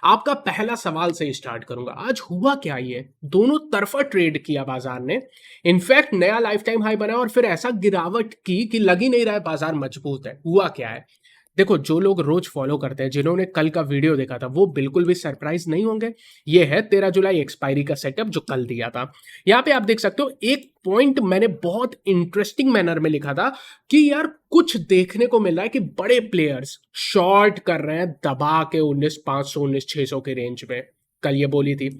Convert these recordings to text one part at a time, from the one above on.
आपका पहला सवाल से स्टार्ट करूंगा। आज हुआ क्या, ये दोनों तरफा ट्रेड किया बाजार ने। इनफैक्ट नया लाइफ टाइम हाई बना और फिर ऐसा गिरावट की कि लग ही नहीं रहा है बाजार मजबूत है। हुआ क्या है, देखो, जो लोग रोज फॉलो करते हैं, जिन्होंने कल का वीडियो देखा था, वो बिल्कुल भी सरप्राइज नहीं होंगे। ये है 13 जुलाई एक्सपायरी का सेटअप जो कल दिया था। यहाँ पे आप देख सकते हो, एक पॉइंट मैंने बहुत इंटरेस्टिंग मैनर में लिखा था कि यार कुछ देखने को मिल रहा है कि बड़े प्लेयर्स शॉर्ट कर रहे हैं दबा के 19,500 19,600 के रेंज में। कल ये बोली थी।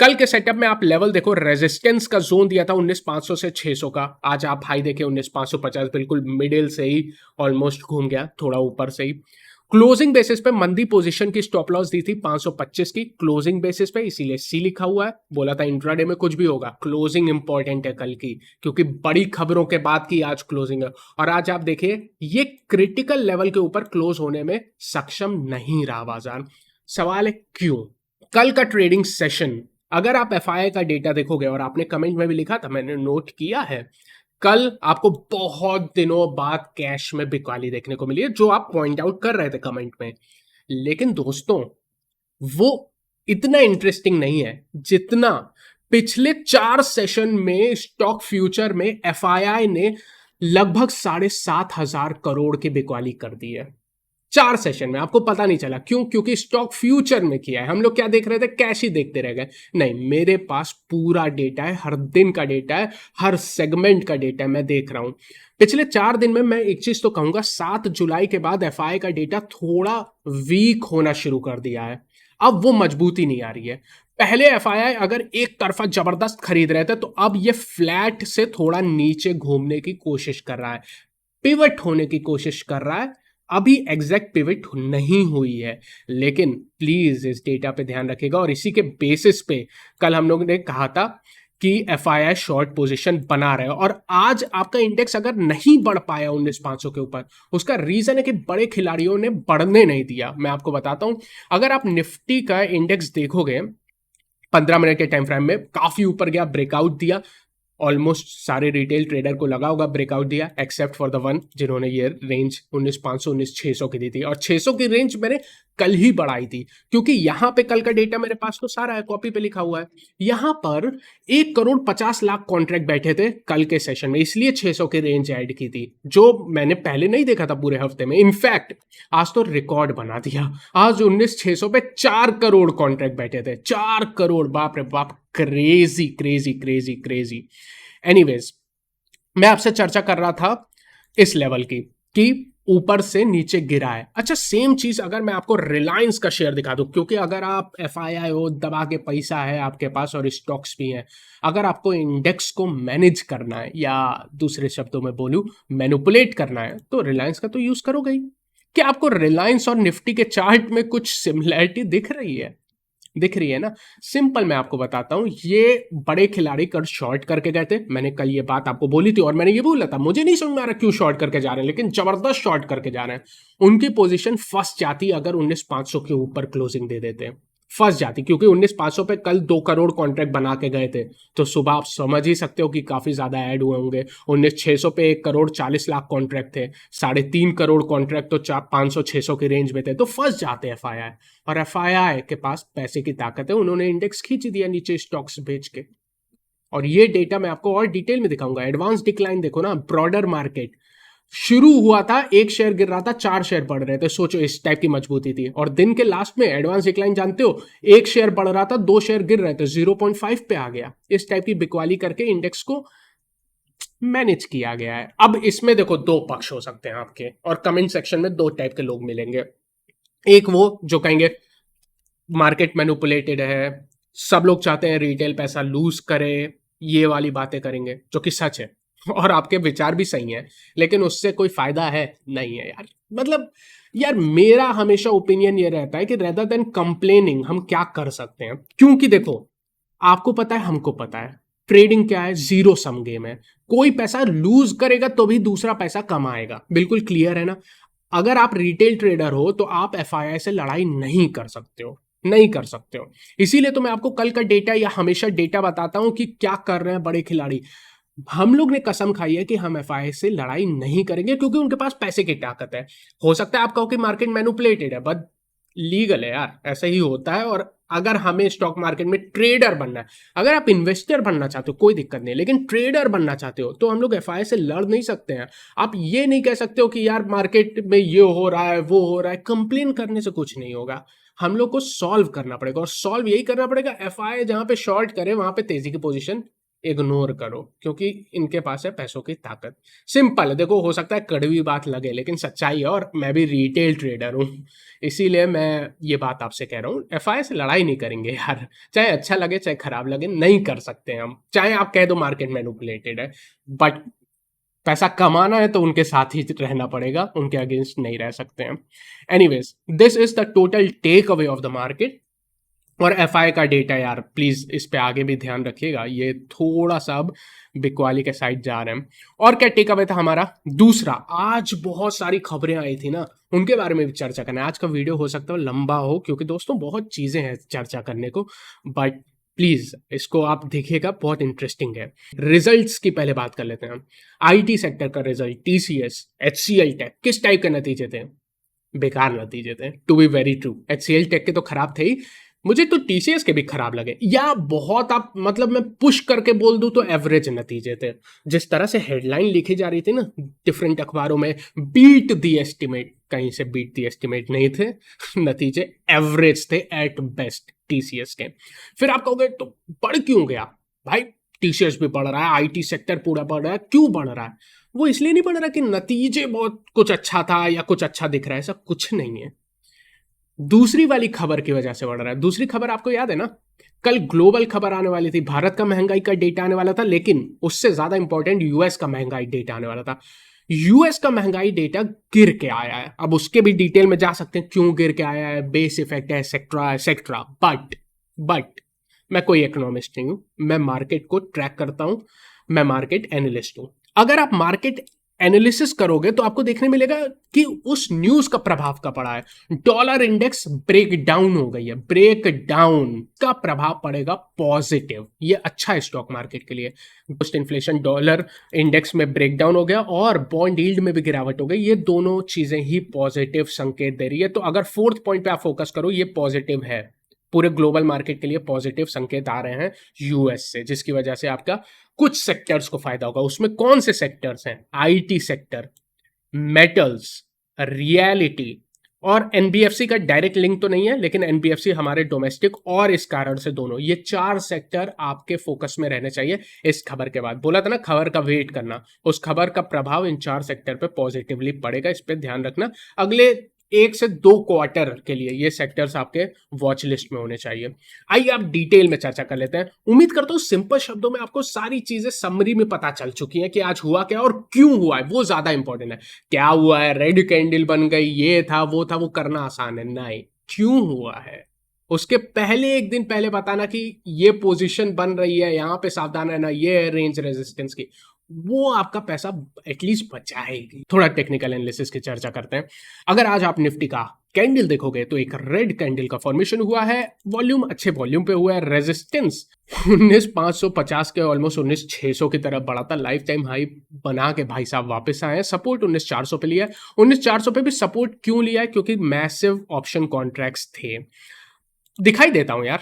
कल के सेटअप में आप लेवल देखो, रेजिस्टेंस का जोन दिया था 19,500 से 600 का। आज आप हाई देखे 19,550, बिल्कुल मिडिल से ही ऑलमोस्ट घूम गया, थोड़ा ऊपर से ही। क्लोजिंग बेसिस पे मंदी पोजीशन की स्टॉप लॉस दी थी 525 की क्लोजिंग बेसिस पे, इसीलिए सी लिखा हुआ है। बोला था इंट्राडे में कुछ भी होगा, क्लोजिंग इंपॉर्टेंट है कल की, क्योंकि बड़ी खबरों के बाद की आज क्लोजिंग है। और आज आप देखिए, ये क्रिटिकल लेवल के ऊपर क्लोज होने में सक्षम नहीं रहा बाजार। सवाल है क्यों। कल का ट्रेडिंग सेशन, अगर आप एफआईआई का डेटा देखोगे, और आपने कमेंट में भी लिखा था, मैंने नोट किया है, कल आपको बहुत दिनों बाद कैश में बिकवाली देखने को मिली है, जो आप पॉइंट आउट कर रहे थे कमेंट में। लेकिन दोस्तों, वो इतना इंटरेस्टिंग नहीं है जितना पिछले 4 सेशन में स्टॉक फ्यूचर में एफआईआई ने लगभग 7,500 करोड़ की बिकवाली कर दी है। 4 सेशन में आपको पता नहीं चला, क्यों? क्योंकि स्टॉक फ्यूचर में किया है। हम लोग क्या देख रहे थे, कैश ही देखते रह गए। नहीं, मेरे पास पूरा डेटा है, हर दिन का डेटा है, हर सेगमेंट का डेटा है, मैं देख रहा हूं। पिछले 4 दिन में मैं एक चीज तो कहूंगा, 7 जुलाई के बाद एफआई का डेटा थोड़ा वीक होना शुरू कर दिया है। अब वो मजबूती नहीं आ रही है। पहले एफआईआई अगर एक तरफा जबरदस्त खरीद रहे थे, तो अब ये फ्लैट से थोड़ा नीचे घूमने की कोशिश कर रहा है, पिवट होने की कोशिश कर रहा है। अभी एग्जैक्ट पिवट नहीं हुई है, लेकिन प्लीज इस डेटा पे ध्यान रखिएगा। और इसी के बेसिस पे कल हम लोग ने कहा था कि एफआईआई शॉर्ट पोजीशन बना रहे, और आज आपका इंडेक्स अगर नहीं बढ़ पाया 19,500 के ऊपर, उसका रीजन है कि बड़े खिलाड़ियों ने बढ़ने नहीं दिया। मैं आपको बताता हूं, अगर आप निफ्टी का इंडेक्स देखोगे 15 मिनट के टाइम फ्रेम में, काफी ऊपर गया, ब्रेकआउट दिया। ऑलमोस्ट सारे रिटेल ट्रेडर को लगा होगा ब्रेकआउट दिया, एक्सेप्ट फॉर द वन जिन्होंने ये रेंज 19,500 19,600 की दी थी। और 600 की रेंज मैंने कल ही बढ़ाई थी, क्योंकि यहां पे कल का डेटा मेरे पास तो सारा है, कॉपी पे लिखा हुआ है। यहां पर 1,50,00,000 कॉन्ट्रैक्ट बैठे थे कल के सेशन में, इसलिए 600 की रेंज ऐड की थी, जो मैंने पहले नहीं देखा था पूरे हफ्ते में। इनफैक्ट आज तो रिकॉर्ड बना दिया। आज 19,600 पे 4 करोड़ कॉन्ट्रैक्ट बैठे थे, 4 करोड़, बाप रे बाप, crazy crazy crazy crazy. Anyways, मैं आपसे चर्चा कर रहा था इस लेवल की, कि ऊपर से नीचे गिरा है। अच्छा, सेम चीज अगर मैं आपको रिलायंस का शेयर दिखा दूं, क्योंकि अगर आप एफआईआई हो, दबा के पैसा है आपके पास और स्टॉक्स भी हैं, अगर आपको इंडेक्स को मैनेज करना है, या दूसरे शब्दों में बोलूं मैनिपुलेट करना है, तो रिलायंस का तो यूज करोगे ही। क्या आपको रिलायंस और निफ्टी के चार्ट में कुछ सिमिलैरिटी दिख रही है? दिख रही है ना। सिंपल मैं आपको बताता हूं, ये बड़े खिलाड़ी कल शॉर्ट करके गए थे। मैंने कल ये बात आपको बोली थी, और मैंने ये बोला था, मुझे नहीं समझ में आ रहा क्यों शॉर्ट करके जा रहे हैं, लेकिन जबरदस्त शॉर्ट करके जा रहे हैं। उनकी पोजीशन फंस जाती अगर 19,500 के ऊपर क्लोजिंग दे देते, फंस जाती, क्योंकि 19,500 पे कल 2 करोड़ कॉन्ट्रैक्ट बना के गए थे। तो सुबह आप समझ ही सकते हो कि काफी ज्यादा ऐड हुए होंगे। 19,600 पे 1,40,00,000 कॉन्ट्रैक्ट थे, 3.5 करोड़ कॉन्ट्रैक्ट तो 500-600 की रेंज में थे, तो फंस जाते हैं एफआईआई। और एफआईआई के पास पैसे की ताकत है, उन्होंने इंडेक्स खींच दिया नीचे स्टॉक्स बेच के। और ये डेटा मैं आपको और डिटेल में दिखाऊंगा। एडवांस डिक्लाइन देखो ना, ब्रॉडर मार्केट शुरू हुआ था, एक शेयर गिर रहा था, 4 शेयर बढ़ रहे थे। सोचो, इस टाइप की मजबूती थी। और दिन के लास्ट में एडवांस डिक्लाइन जानते हो, एक शेयर बढ़ रहा था, 2 शेयर गिर रहे थे, 0.5 पे आ गया। इस टाइप की बिकवाली करके इंडेक्स को मैनेज किया गया है। अब इसमें देखो, दो पक्ष हो सकते हैं आपके, और कमेंट सेक्शन में दो टाइप के लोग मिलेंगे। एक वो जो कहेंगे मार्केट मैनिपुलेटेड है, सब लोग चाहते हैं रिटेल पैसा लूज करे, ये वाली बातें करेंगे, जो कि सच है। और आपके विचार भी सही हैं, लेकिन उससे कोई फायदा है नहीं है यार। मतलब यार, मेरा हमेशा ओपिनियन ये रहता है कि रेदर देन कंप्लेनिंग, हम क्या कर सकते हैं। क्योंकि देखो, आपको पता है, हमको पता है, ट्रेडिंग क्या है, जीरो सम गेम है। कोई पैसा लूज करेगा तो भी दूसरा पैसा कमाएगा, बिल्कुल क्लियर है ना। अगर आप रिटेल ट्रेडर हो, तो आप एफआईआई से लड़ाई नहीं कर सकते हो, नहीं कर सकते हो। इसीलिए तो मैं आपको कल का डेटा, या हमेशा डेटा बताता हूं कि क्या कर रहे हैं बड़े खिलाड़ी। हम लोग ने कसम खाई है कि हम एफआईआई से लड़ाई नहीं करेंगे, क्योंकि उनके पास पैसे की ताकत है। हो सकता है आप कहो कि मार्केट मैनिपुलेटेड है, बट लीगल है यार, ऐसा ही होता है। और अगर हमें स्टॉक मार्केट में ट्रेडर बनना है, अगर आप इन्वेस्टर बनना चाहते हो कोई दिक्कत नहीं, लेकिन ट्रेडर बनना चाहते हो तो हम लोग एफआई से लड़ नहीं सकते हैं। आप ये नहीं कह सकते हो कि यार मार्केट में ये हो रहा है वो हो रहा है, कंप्लेन करने से कुछ नहीं होगा। हम लोग को सॉल्व करना पड़ेगा, और सॉल्व यही करना पड़ेगा, एफआई जहां पे शॉर्ट करे वहां पे तेजी की पोजीशन इग्नोर करो, क्योंकि इनके पास है पैसों की ताकत। सिंपल है, देखो हो सकता है कड़वी बात लगे लेकिन सच्चाई है, और मैं भी रिटेल ट्रेडर हूँ, इसीलिए मैं ये बात आपसे कह रहा हूँ। एफआई से लड़ाई नहीं करेंगे यार, चाहे अच्छा लगे चाहे खराब लगे, नहीं कर सकते हम। चाहे आप कह दो मार्केट मैनिपुलेटेड है, बट पैसा कमाना है तो उनके साथ ही रहना पड़ेगा, उनके अगेंस्ट नहीं रह सकते हैं। Anyways, this is the total take away of the market. और एफआई का डेटा यार प्लीज इस पे आगे भी ध्यान रखिएगा, ये थोड़ा सा अब बिकवाली के साइड जा रहे हैं। और क्या टेक अवे था हमारा दूसरा, आज बहुत सारी खबरें आई थी ना, उनके बारे में भी चर्चा करना है। आज का वीडियो हो सकता है लंबा हो, क्योंकि दोस्तों बहुत चीजें हैं चर्चा करने को, बट प्लीज इसको आप देखिएगा, बहुत इंटरेस्टिंग है। रिजल्ट्स की पहले बात कर लेते हैं हम। आईटी सेक्टर का रिजल्ट, टीसीएस, एचसीएल टेक, किस टाइप के नतीजे थे? बेकार नतीजे थे, to be very true. HCL tech के तो खराब थे ही, मुझे तो टीसीएस के भी खराब लगे, या बहुत आप मतलब मैं पुश करके बोल दूं तो एवरेज नतीजे थे। जिस तरह से हेडलाइन लिखी जा रही थी ना डिफरेंट अखबारों में, बीट दी एस्टिमेट, कहीं से बीट दी एस्टिमेट नहीं थे, नतीजे एवरेज थे एट बेस्ट टीसीएस के। फिर आप कहोगे तो बढ़ क्यों गया भाई? टीसीएस भी बढ़ रहा है, आईटी सेक्टर पूरा बढ़ रहा है, क्यों बढ़ रहा है? वो इसलिए नहीं बढ़ रहा कि नतीजे बहुत कुछ अच्छा था या कुछ अच्छा दिख रहा है, ऐसा कुछ नहीं है। दूसरी वाली खबर की वजह से बढ़ रहा है। दूसरी खबर आपको याद है ना, कल ग्लोबल खबर आने वाली थी, भारत का महंगाई का डेटा आने वाला था, लेकिन उससे ज्यादा इंपॉर्टेंट यूएस का महंगाई डेटा आने वाला था। यूएस का महंगाई डेटा गिर के आया है, अब उसके भी डिटेल में जा सकते हैं क्यों गिर के आया है, बेस इफेक्ट है, एक्सेट्रा एक्सेट्रा। बट मैं कोई इकोनॉमिस्ट नहीं हूं, मैं मार्केट को ट्रैक करता हूं, मैं मार्केट एनालिस्ट हूं। अगर आप मार्केट एनालिसिस करोगे तो आपको देखने मिलेगा कि उस न्यूज का प्रभाव का पड़ा है। डॉलर इंडेक्स ब्रेक डाउन हो गई है, ब्रेक डाउन का प्रभाव पड़ेगा पॉजिटिव, ये अच्छा है स्टॉक मार्केट के लिए। पोस्ट इन्फ्लेशन डॉलर इंडेक्स में ब्रेक डाउन हो गया और बॉन्ड यील्ड में भी गिरावट हो गई, ये दोनों चीजें ही पॉजिटिव संकेत दे रही है। तो अगर फोर्थ पॉइंट पे आप फोकस करो, ये पॉजिटिव है, पूरे ग्लोबल मार्केट के लिए पॉजिटिव संकेत आ रहे हैं यूएस से, जिसकी वजह से आपका कुछ सेक्टर्स को फायदा होगा। उसमें कौन से सेक्टर्स हैं? आईटी सेक्टर, मेटल्स, रियलिटी, और एनबीएफसी का डायरेक्ट लिंक तो नहीं है, लेकिन एनबीएफसी हमारे डोमेस्टिक, और इस कारण से दोनों ये चार सेक्टर आपके फोकस में रहने चाहिए। इस खबर के बाद बोला था ना खबर का वेट करना, उस खबर का प्रभाव इन चार सेक्टर पे पॉजिटिवली पड़ेगा, इस पे ध्यान रखना। अगले 1 से 2 क्वार्टर के लिए ये सेक्टर्स आपके वॉच लिस्ट में होने चाहिए। आइए आप डिटेल में चर्चा कर लेते हैं। उम्मीद करता हूं सिंपल शब्दों में आपको सारी चीजें समरी में पता चल चुकी हैं कि आज हुआ क्या और क्यों हुआ है, वो ज्यादा इंपॉर्टेंट है। क्या हुआ है, रेड कैंडल बन गई, ये था वो था, वो करना आसान है, नहीं, क्यों हुआ है उसके पहले एक दिन पहले बताना कि ये पोजीशन बन रही है, यहां पे सावधान रहना, ये है रेंज रेजिस्टेंस की, वो आपका पैसा एटलीस्ट बचाएगी। थोड़ा टेक्निकल एनालिसिस की चर्चा करते हैं। अगर आज आप निफ्टी का कैंडल देखोगे तो एक रेड कैंडल का फॉर्मेशन हुआ है, वॉल्यूम अच्छे वॉल्यूम पे हुआ है, रेजिस्टेंस 19,550 के ऑलमोस्ट 19,600 की तरफ बढ़ा था, लाइफ टाइम हाई बना के भाई साहब वापस आए हैं। सपोर्ट 19,400 पे लिया है। 19,400 पे भी सपोर्ट क्यों लिया है? क्योंकि मैसिव ऑप्शन कॉन्ट्रैक्ट्स थे। दिखाई देता हूं यार,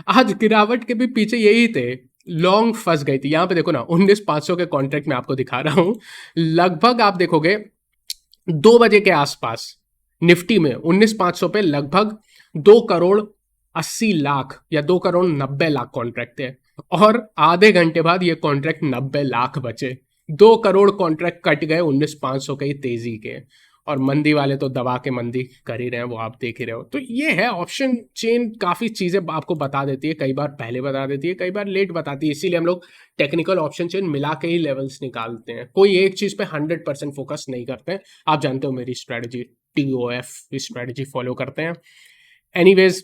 आज गिरावट के भी पीछे यही थे, लॉन्ग फंस गई थी। यहां पे देखो ना, 19,500 के कॉन्ट्रैक्ट में आपको दिखा रहा हूं, लगभग आप देखोगे 2 बजे के आसपास निफ्टी में 19,500 पे लगभग 2,80,00,000 या 2,90,00,000 कॉन्ट्रैक्ट थे, और आधे घंटे बाद ये कॉन्ट्रैक्ट 90 लाख बचे। 2 करोड़ कॉन्ट्रैक्ट कट गए 19,500 के तेजी के, और मंदी वाले तो दबा के मंदी कर ही रहे हैं, वो आप देख ही रहे हो। तो ये है ऑप्शन चेन, काफ़ी चीज़ें आपको बता देती है, कई बार पहले बता देती है, कई बार लेट बताती है, इसीलिए हम लोग टेक्निकल ऑप्शन चेन मिला के ही लेवल्स निकालते हैं, कोई एक चीज़ पे 100% फोकस नहीं करते हैं। आप जानते हो मेरी स्ट्रैटेजी TOF स्ट्रैटेजी फॉलो करते हैं। एनीवेज,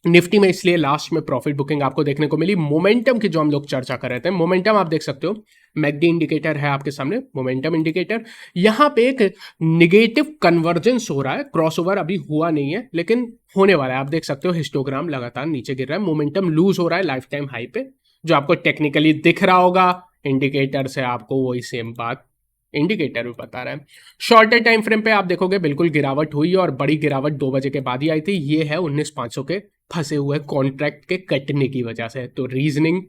निफ्टी में इसलिए लास्ट में प्रॉफिट बुकिंग आपको देखने को मिली। मोमेंटम की जो हम लोग चर्चा कर रहे थे, मोमेंटम आप देख सकते हो, मैकडी इंडिकेटर है आपके सामने, मोमेंटम इंडिकेटर, यहां पे एक निगेटिव कन्वर्जेंस हो रहा है, क्रॉसओवर अभी हुआ नहीं है लेकिन होने वाला है। आप देख सकते हो हिस्टोग्राम लगातार नीचे गिर रहा है, मोमेंटम लूज हो रहा है लाइफ टाइम हाई पे, जो आपको टेक्निकली दिख रहा होगा, इंडिकेटर से आपको वही सेम बात इंडिकेटर भी बता रहा है। शॉर्टर टाइम फ्रेम पे आप देखोगे बिल्कुल गिरावट हुई और बड़ी गिरावट 2 बजे के बाद ही आई थी। ये है 19,500 के फंसे हुए कॉन्ट्रैक्ट के कटने की वजह से। तो रीजनिंग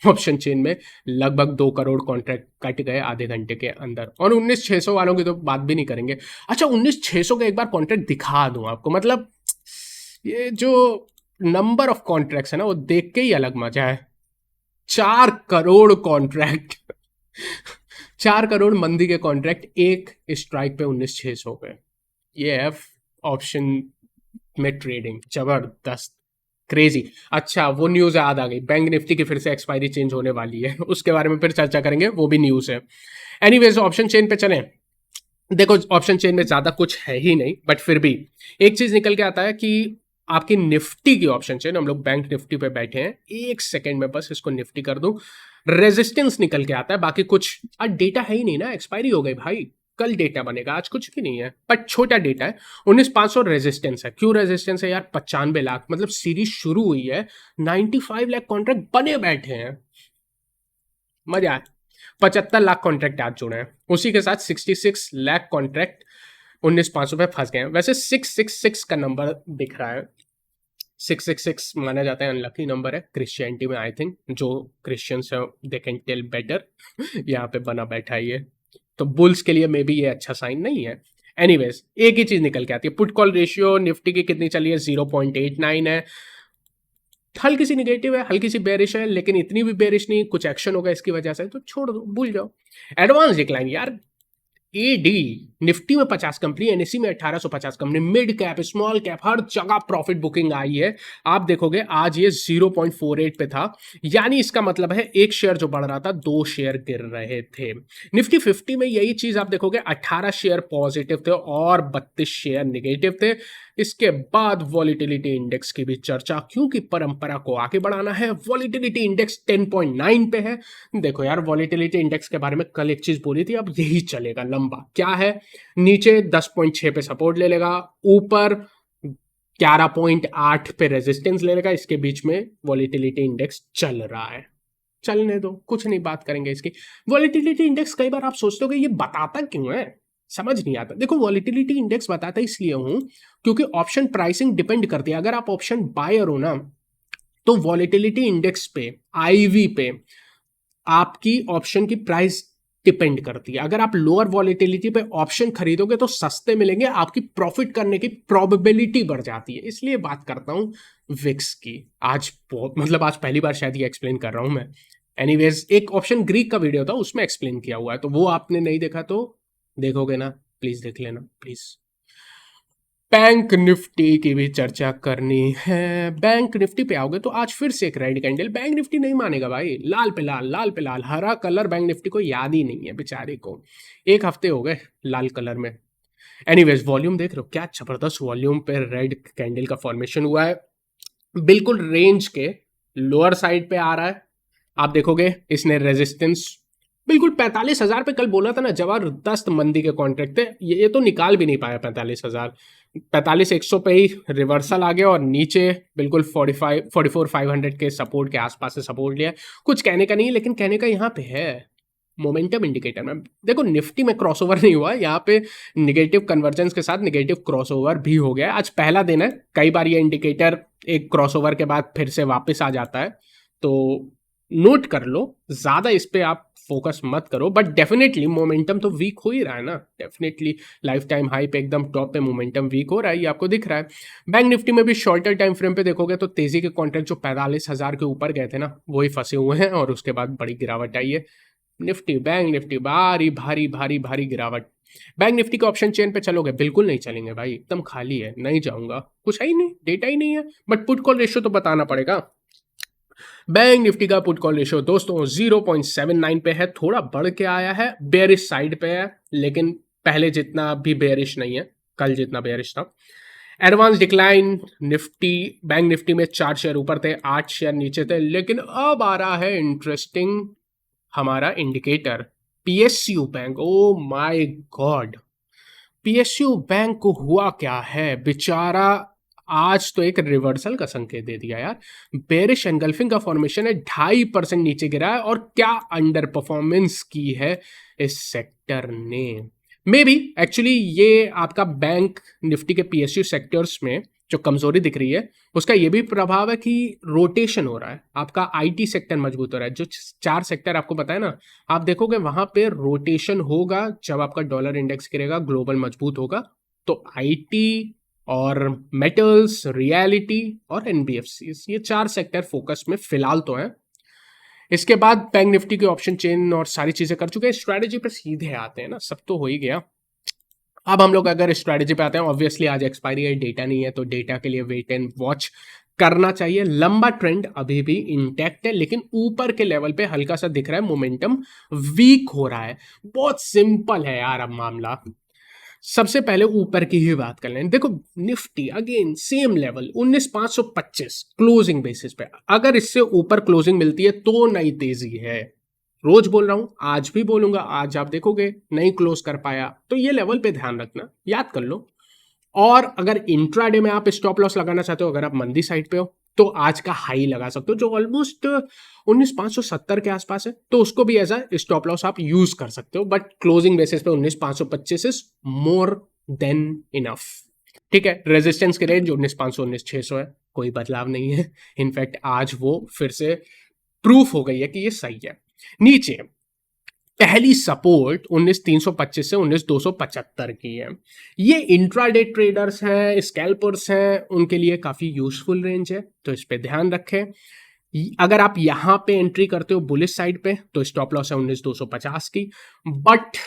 ऑप्शन चेन में लगभग 2 करोड़ कॉन्ट्रैक्ट कट गए आधे घंटे के अंदर। और 19,600 वालों की तो बात भी नहीं करेंगे। अच्छा, 19,600 का एक बार कॉन्ट्रैक्ट दिखा दूं आपको, मतलब ये जो नंबर ऑफ कॉन्ट्रैक्ट्स है ना, वो देख के ही अलग मजा है। 4 करोड़ कॉन्ट्रैक्ट 4 करोड़ मंदी के कॉन्ट्रैक्ट एक स्ट्राइक पे 19,600 पे। ये है ऑप्शन में ट्रेडिंग, जबरदस्त, क्रेजी। अच्छा, वो न्यूज याद आ गई, बैंक निफ्टी की फिर से एक्सपायरी चेंज होने वाली है, उसके बारे में फिर चर्चा करेंगे, वो भी न्यूज है। एनीवेज, ऑप्शन चेन पे चलें। देखो, ऑप्शन चेन में ज्यादा कुछ है ही नहीं, बट फिर भी एक चीज निकल के आता है कि आपकी निफ्टी की ऑप्शन चेन, हम लोग बैंक निफ्टी पे बैठे हैं, एक सेकंड में बस इसको निफ्टी कर दूं, रेजिस्टेंस निकल के आता है, बाकी कुछ आज डेटा है ही नहीं ना, एक्सपायरी हो गई भाई, कल डेटा बनेगा, आज कुछ भी नहीं है, बट छोटा डेटा है। 19,500 रेजिस्टेंस है। क्यों रेजिस्टेंस है यार? 95 लाख, मतलब सीरीज शुरू हुई है, 95 लाख कॉन्ट्रैक्ट बने बैठे हैं, मजा आया। 75 लाख कॉन्ट्रैक्ट आज जुड़े हैं, उसी के साथ 66 लाख कॉन्ट्रैक्ट 19,500 पे फंस गए हैं। वैसे 666 का नंबर दिख रहा है, 666 माना जाता है अनलकी नंबर है क्रिश्चियनिटी में, आई थिंक जो क्रिश्चियंस है दे कैन टेल बेटर। यहाँ पे बना बैठा है ये, तो बुल्स के लिए मे बी ये अच्छा साइन नहीं है। एनीवेज, एक ही चीज निकल के आती है, पुट कॉल रेशियो निफ्टी की कितनी चली है? 0.89 है। हल्की सी निगेटिव है, हल्की सी बेरिश है, लेकिन इतनी भी बेरिश नहीं, कुछ एक्शन होगा इसकी वजह से, तो छोड़ दो, भूल जाओ। एडवांस डिक्लाइन यार, एडी निफ्टी में 50 कंपनी, एनएससी में 1850 company, mid cap small cap हर जगह प्रॉफिट बुकिंग आई है। आप देखोगे आज ये 0.48 पे था, यानी इसका मतलब है एक शेयर जो बढ़ रहा था, 2 शेयर गिर रहे थे। निफ्टी 50 में यही चीज आप देखोगे, 18 शेयर पॉजिटिव थे और 32 शेयर निगेटिव थे। इसके बाद वॉलिटिलिटी इंडेक्स की भी चर्चा, क्योंकि परंपरा को आगे बढ़ाना है। वॉलिटिलिटी इंडेक्स 10.9 पे है। देखो यार, वॉलिटिलिटी इंडेक्स के बारे में कल एक चीज बोली थी, अब यही चलेगा लंबा। क्या है? नीचे 10.6 पे सपोर्ट ले लेगा, ऊपर 11.8 पे रेजिस्टेंस ले लेगा, इसके बीच में वॉलिटिलिटी इंडेक्स चल रहा है। चलने दो, कुछ नहीं बात करेंगे इसकी। वॉलिटिलिटी इंडेक्स कई बार आप सोचते हो कि ये बताता क्यों है, समझ नहीं आता। देखो, वॉलिटिलिटी इंडेक्स बताता इसलिए हूं क्योंकि ऑप्शन प्राइसिंग डिपेंड करती है। अगर आप ऑप्शन बायर हो ना, तो वॉलिटिलिटी इंडेक्स पे, आईवी पे आपकी ऑप्शन की प्राइस डिपेंड करती है। अगर आप लोअर वॉलिटिलिटी पे ऑप्शन खरीदोगे तो सस्ते मिलेंगे, आपकी प्रॉफिट करने की प्रोबेबिलिटी बढ़ जाती है। इसलिए बात करता हूं विक्स की। आज बहुत, मतलब आज पहली बार शायद ये एक्सप्लेन कर रहा हूं मैं। एनीवेज, एक ऑप्शन ग्रीक का वीडियो था, उसमें एक्सप्लेन किया हुआ है, तो वो आपने नहीं देखा तो देखोगे ना, प्लीज देख लेना प्लीज। बैंक निफ्टी की भी चर्चा करनी है। बैंक निफ्टी पे आओगे तो आज फिर से एक रेड कैंडल, बैंक निफ्टी नहीं मानेगा भाई, लाल पे लाल, लाल पे लाल, हरा कलर बैंक निफ्टी को याद ही नहीं है बेचारे को, एक हफ्ते हो गए लाल कलर में। एनीवेज, वॉल्यूम देख रहे हो, क्या जबरदस्त वॉल्यूम पे रेड कैंडल का फॉर्मेशन हुआ है, बिल्कुल रेंज के लोअर साइड पे आ रहा है। आप देखोगे इसने रेजिस्टेंस बिल्कुल 45,000 पे कल बोला था ना, जबरदस्त मंदी के कॉन्ट्रैक्ट थे, ये तो निकाल भी नहीं पाया 45,000। 45,100 पे ही रिवर्सल आ गया और नीचे बिल्कुल 44,500 के सपोर्ट के आसपास से सपोर्ट लिया। कुछ कहने का नहीं, लेकिन कहने का यहाँ पे है मोमेंटम इंडिकेटर में। देखो, निफ्टी में क्रॉसओवर नहीं हुआ, यहाँ पे निगेटिव कन्वर्जेंस के साथ निगेटिव क्रॉसओवर भी हो गया। आज पहला दिन है, कई बार ये इंडिकेटर एक क्रॉसओवर के बाद फिर से वापस आ जाता है, तो नोट कर लो, ज्यादा इस पे आप फोकस मत करो, बट डेफिनेटली मोमेंटम तो वीक हो ही रहा है ना, डेफिनेटली लाइफ टाइम हाई पे एकदम टॉप पे मोमेंटम वीक हो रहा है, ये आपको दिख रहा है। बैंक निफ्टी में भी शॉर्टर टाइम फ्रेम पे देखोगे तो तेजी के कॉन्ट्रैक्ट जो 45,000 के ऊपर गए थे ना, वही फंसे हुए हैं और उसके बाद बड़ी गिरावट आई है। निफ्टी, बैंक निफ्टी भारी भारी भारी भारी गिरावट। बैंक निफ्टी के ऑप्शन चेन पे चलोगे? बिल्कुल नहीं चलेंगे भाई, एकदम खाली है, नहीं जाऊंगा, कुछ है ही नहीं, डेटा ही नहीं है। बट पुट कॉल रेशियो तो बताना पड़ेगा। बैंक निफ्टी का पुट कॉल रेशियो दोस्तों 0.79 पे है, थोड़ा बढ़ के आया है, बेयरिश साइड पे है, लेकिन पहले जितना भी बेयरिश नहीं है, कल जितना बेयरिश था। Advance decline Nifty, bank Nifty में 4 शेयर ऊपर थे, 8 शेयर नीचे थे, लेकिन अब आ रहा है इंटरेस्टिंग हमारा indicator, PSU bank. Oh my God, PSU bank को हुआ क्या है बेचारा, आज तो एक रिवर्सल का संकेत दे दिया यार। बेरिश एनगल्फिंग का फॉर्मेशन है, 2.5% नीचे गिरा है, और क्या अंडर परफॉर्मेंस की है इस सेक्टर ने। मे बी एक्चुअली ये आपका बैंक निफ्टी के पीएसयू सेक्टर्स में जो कमजोरी दिख रही है उसका ये भी प्रभाव है कि रोटेशन हो रहा है, आपका आईटी सेक्टर मजबूत हो रहा है। जो 4 सेक्टर आपको पता है ना, आप देखोगे वहां पे रोटेशन होगा जब आपका डॉलर इंडेक्स गिरेगा, ग्लोबल मजबूत होगा, तो आईटी और मेटल्स, रियलिटी और एनबीएफसीज, ये 4 सेक्टर फोकस में फिलहाल तो है। इसके बाद बैंक निफ्टी के ऑप्शन चेन और सारी चीजें कर चुके हैं। स्ट्रैटेजी पे सीधे आते हैं ना, सब तो हो ही गया। अब हम लोग अगर स्ट्रैटेजी पे आते हैं, ऑब्वियसली आज एक्सपायरी है, डेटा नहीं है, तो डेटा के लिए वेट एंड वॉच करना चाहिए। लंबा ट्रेंड अभी भी इंटैक्ट है, लेकिन ऊपर के लेवल पे हल्का सा दिख रहा है मोमेंटम वीक हो रहा है। बहुत सिंपल है यार अब मामला। सबसे पहले ऊपर की ही बात कर लें। देखो Nifty again same level 19,525 closing basis पे, अगर इससे ऊपर क्लोजिंग मिलती है तो नई तेजी है। रोज बोल रहा हूं, आज भी बोलूंगा, आज आप देखोगे नहीं क्लोज कर पाया तो ये लेवल पे ध्यान रखना, याद कर लो। और अगर इंट्राडे में आप स्टॉप लॉस लगाना चाहते हो, अगर आप मंदी साइड पे हो, तो आज का हाई लगा सकते हो जो ऑलमोस्ट 19,570 के आसपास है, तो उसको भी एज अ स्टॉप लॉस आप यूज कर सकते हो। बट क्लोजिंग बेसिस पे 19,525 इज मोर देन इनफ। ठीक है, रेजिस्टेंस की रेंज 19,500 19,600 है, कोई बदलाव नहीं है। इनफैक्ट आज वो फिर से प्रूफ हो गई है कि ये सही है। नीचे पहली सपोर्ट 19,325 से 19,275 की है। ये इंट्राडे ट्रेडर्स हैं, स्कैल्पर्स हैं, उनके लिए काफी यूजफुल रेंज है, तो इस पे ध्यान रखें। अगर आप यहां पे एंट्री करते हो बुलिश साइड पे, तो स्टॉप लॉस है 19,250 की। बट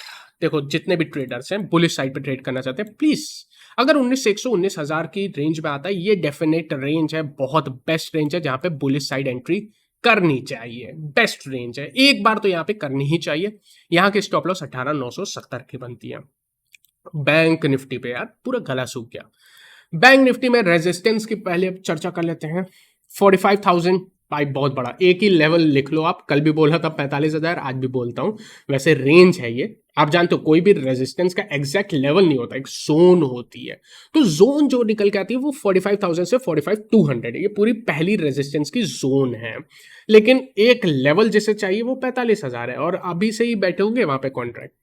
देखो जितने भी ट्रेडर्स हैं बुलिश साइड पे ट्रेड करना चाहते हैं, प्लीज अगर 19,100 19,000 की रेंज में आता है, ये डेफिनेट रेंज है, बहुत बेस्ट रेंज है जहां पे बुलिश साइड एंट्री करनी चाहिए। बेस्ट रेंज है, एक बार तो यहाँ पे करनी ही चाहिए। यहाँ के स्टॉप लॉस 18,970 की बनती है। बैंक निफ्टी पे यार पूरा गला सूख गया। बैंक निफ्टी में रेजिस्टेंस की पहले चर्चा कर लेते हैं। 45,000 भाई बहुत बड़ा, एक ही लेवल लिख लो आप। कल भी बोला था 45,000, आज भी बोलता हूं। वैसे रेंज है ये, आप जानते हो कोई भी रेजिस्टेंस का एग्जैक्ट लेवल नहीं होता, एक जोन होती है। तो जोन जो निकल के आती है वो 45,000 से 45,200 है, ये पूरी पहली रेजिस्टेंस की जोन है। लेकिन एक लेवल जिसे चाहिए वो 45,000 है, और अभी से ही बैठे होंगे वहां पे कॉन्ट्रैक्ट।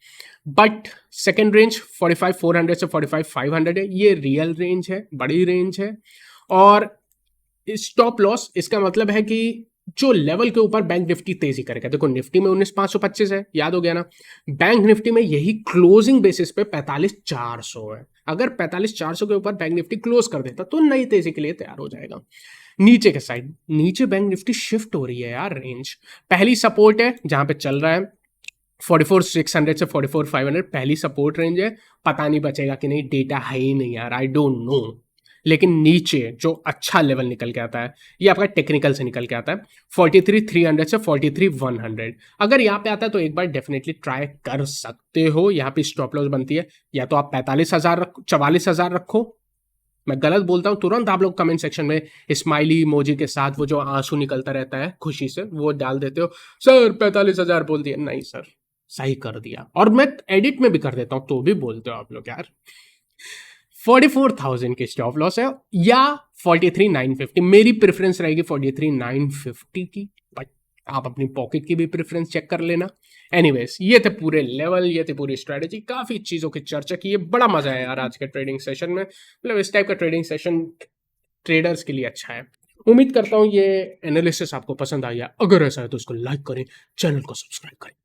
बट सेकेंड रेंज 45,400 से 45,500 है, ये रियल रेंज है, बड़ी रेंज है। और स्टॉप लॉस इसका मतलब है कि जो लेवल के ऊपर बैंक निफ्टी तेजी करेगा, देखो निफ्टी में 19,525 है, याद हो गया ना। बैंक निफ्टी में यही क्लोजिंग बेसिस पे 45,400 है। अगर 45,400 के ऊपर बैंक निफ्टी क्लोज कर देता तो नई तेजी के लिए तैयार हो जाएगा। नीचे के साइड, नीचे बैंक निफ्टी शिफ्ट हो रही है यार रेंज। पहली सपोर्ट है जहां पे चल रहा है 44,600 से 44,500, पहली सपोर्ट रेंज है। पता नहीं बचेगा कि नहीं, डेटा है ही नहीं यार, आई डोंट नो। लेकिन नीचे जो अच्छा लेवल निकल के आता है, ये आपका टेक्निकल से निकल के आता है 43,300 से 43,100। अगर यहाँ पे आता है तो एक बार डेफिनेटली ट्राई कर सकते हो। यहाँ पे स्टॉप लॉस बनती है, या तो आप 45,000 रखो, 44,000 रखो। मैं गलत बोलता हूँ तुरंत आप लोग कमेंट सेक्शन में स्माइली इमोजी के साथ वो जो आंसू निकलता रहता है खुशी से, वो डाल देते हो, सर 45,000 बोल दिया। नहीं सर, सही कर दिया, और मैं एडिट में भी कर देता हूं तो भी बोलते हो आप लोग यार। 44,000 की स्टॉप लॉस है, या 43,950, मेरी प्रेफरेंस रहेगी 43,950 की, बट आप अपनी पॉकेट की भी प्रेफरेंस चेक कर लेना। एनीवेज, ये थे पूरे लेवल, ये थी पूरी स्ट्रेटेजी, काफी चीजों की चर्चा की है। बड़ा मजा है यार आज के ट्रेडिंग सेशन में, मतलब इस टाइप का ट्रेडिंग सेशन ट्रेडर्स के लिए अच्छा है। उम्मीद करता हूं ये एनालिसिस आपको पसंद आया। अगर ऐसा है तो उसको लाइक करें, चैनल को सब्सक्राइब करें।